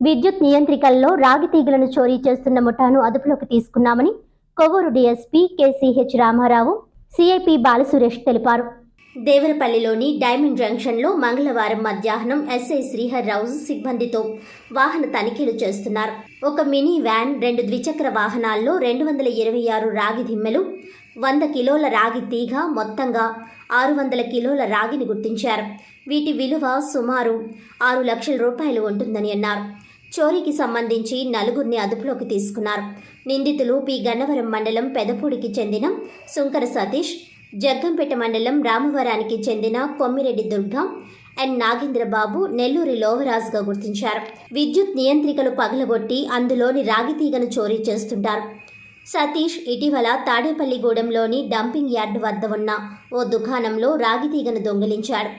విద్యుత్ నియంత్రికల్లో రాగి తీగలను చోరీ చేస్తున్న ముఠాను అదుపులోకి తీసుకున్నామని Kovvur DSP KCH Ramarao, CIP Balasuresh తెలిపారు. దేవరపల్లిలోని డైమండ్ జంక్షన్లో మంగళవారం మధ్యాహ్నం ఎస్ఐ శ్రీహర్రావు సిబ్బందితో వాహన తనిఖీలు చేస్తున్నారు. ఒక మినీ వ్యాన్, 2 ద్విచక్ర వాహనాల్లో 226 రాగి దిమ్మెలు, 100 కిలోల రాగి తీగ, మొత్తంగా 600 కిలోల రాగిని గుర్తించారు. వీటి విలువ సుమారు 6 లక్షల రూపాయలు ఉంటుందని అన్నారు. చోరీకి సంబంధించి 4గురిని అదుపులోకి తీసుకున్నారు. నిందితులు పి గన్నవరం మండలం పెదపూడికి చెందిన సుంకర సతీష్, జగ్గంపేట మండలం రామవరానికి చెందిన కొమ్మిరెడ్డి దుర్గా, ఎన్ నాగేంద్రబాబు, నెల్లూరి లోవరాజుగా గుర్తించారు. విద్యుత్ నియంత్రికలు పగలగొట్టి అందులోని రాగి తీగను చోరీ చేస్తుంటారు. సతీష్ ఇటీవల తాడేపల్లిగూడెంలోని డంపింగ్ యార్డ్ వద్ద ఉన్న ఓ దుకాణంలో రాగి తీగను దొంగిలించాడు.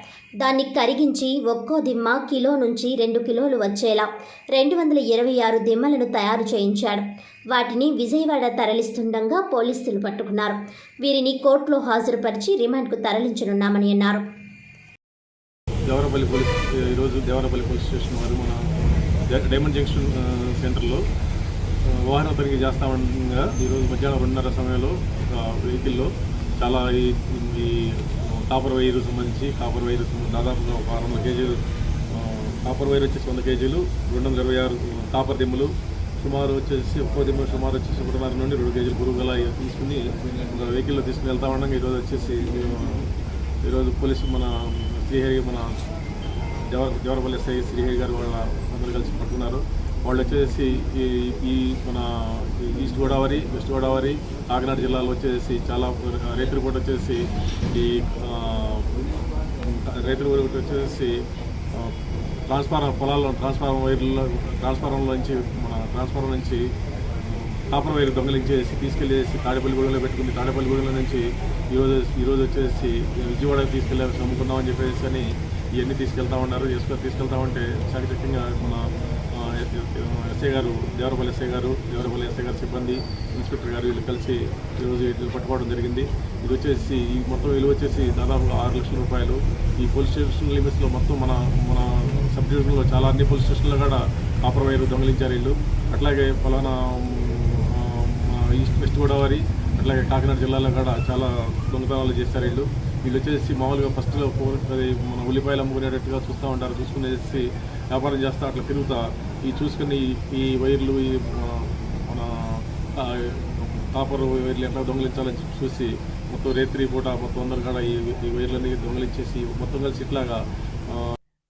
దాన్ని కరిగించి ఒక్కో దిమ్మ కిలో నుంచి 2 కిలోలు వచ్చేలా 226 దిమ్మలను తయారు చేయించాడు. వాటిని విజయవాడ తరలిస్తుండగా పోలీసులు పట్టుకున్నారు. వీరిని కోర్టులో హాజరుపరిచి రిమాండ్కు తరలించనున్నామని అన్నారు. దేవరపల్లి పోలీస్ స్టేషన్ వారు మన డైమండ్ జంక్షన్ సెంటర్లో వాహన తనిఖీ చేస్తా ఉండగా ఈరోజు మధ్యాహ్నం 2:30 సమయంలో ఒక వెహికల్లో చాలా ఈ కాపర్ వైర్ సంబంధించి దాదాపుగా ఒక 600 కేజీలు కాపర్ వైర్ వచ్చేసి 100 కేజీలు, 226 కాపర్ దిమ్మలు, సుమారు వచ్చేసి ఒక్కో దిమ్మ సుమారు వచ్చేసి 1.5 నుండి 2 కేజీలు పురుగుల తీసుకుని ఒక వెహికల్లో తీసుకుని వెళ్తా ఉండగా ఈరోజు పోలీసు మన శ్రీహరి, మన దేవరపల్లి ఎస్ఐ శ్రీహరి గారు వాళ్ళ అందరూ కలిసి పట్టుకున్నారు. వాళ్ళు వచ్చేసి ఈ మన ఈస్ట్ గోదావరి, వెస్ట్ గోదావరి, కాకినాడ జిల్లాలో వచ్చేసి చాలా రైతులు కూడా వచ్చేసి పొలాల్లో ట్రాన్స్ఫార్మర్ నుంచి కాపర్ వైర్ దొంగలించేసి తీసుకెళ్ళేసి తాడేపల్లిగూడెంలో పెట్టుకుని తాడేపల్లిగూడెంలో నుంచి ఈరోజు వచ్చేసి విజయవాడకి తీసుకెళ్ళి అమ్ముకుందామని చెప్పేసి అని ఇవన్నీ తీసుకెళ్తా ఉన్నారు. తీసుకెళ్తా ఉంటే చాకచక్యంగా మన ఎస్ఐ గారు, దేవరపల్లి ఎస్ఐ గారు సిబ్బంది, ఇన్స్పెక్టర్ గారు వీళ్ళు కలిసి ఈరోజు వీటిని పట్టుకోవడం జరిగింది. ఇది వచ్చేసి ఈ మొత్తం విలువ వచ్చేసి దాదాపు 6 లక్షల రూపాయలు. ఈ పోలీస్ స్టేషన్ లిమిట్స్లో మొత్తం మన సబ్ డివిజన్లో చాలా అన్ని పోలీస్ స్టేషన్లో కూడా కాపర్ వైర్ దొంగలించారు వీళ్ళు. అట్లాగే ఫలానా ఈస్ట్ వెస్ట్ గోదావరి, అట్లాగే కాకినాడ జిల్లాలో కూడా చాలా దొంగతనాలు చేస్తారు వీళ్ళు వచ్చేసి మామూలుగా ఫస్ట్లో మన ఉల్లిపాయలు అమ్ముకునేటట్టుగా చూస్తూ ఉంటారు. చూసుకునేసి వ్యాపారం చేస్తా అట్లా తిరుగుతా చూసుకుని ఈ వైర్లు మన కాపర్ వైర్లు ఎట్లా దొంగలించాలని చూసి మొత్తం రేత్రి పూట మొత్తం అందరు కూడా ఈ వైర్లన్నీ దొంగలించేసి మొత్తం కలిసి ఇట్లాగా